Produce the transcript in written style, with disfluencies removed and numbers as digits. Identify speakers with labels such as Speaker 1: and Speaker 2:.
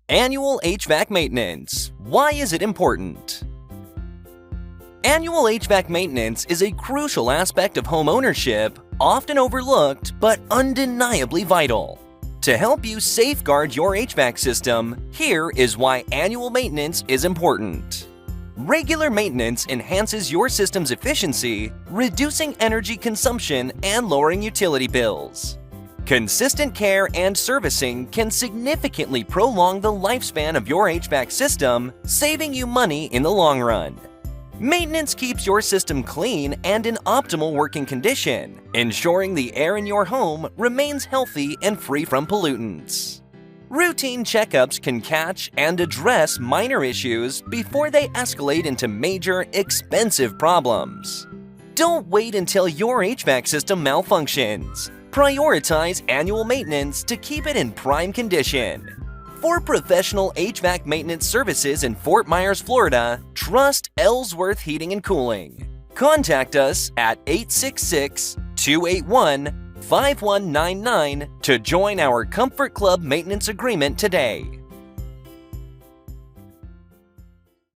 Speaker 1: Annual HVAC maintenance. Why is it important? Annual HVAC maintenance is a crucial aspect of home ownership, often overlooked but undeniably vital. To help you safeguard your HVAC system, here is why annual maintenance is important. Regular maintenance enhances your system's efficiency, reducing energy consumption and lowering utility bills. Consistent care and servicing can significantly prolong the lifespan of your HVAC system, saving you money in the long run. Maintenance keeps your system clean and in optimal working condition, ensuring the air in your home remains healthy and free from pollutants. Routine checkups can catch and address minor issues before they escalate into major, expensive problems. Don't wait until your HVAC system malfunctions. Prioritize annual maintenance to keep it in prime condition. For professional HVAC maintenance services in Fort Myers, Florida, trust Ellsworth Heating and Cooling. Contact us at 866-281-5199 to join our Comfort Club maintenance agreement today.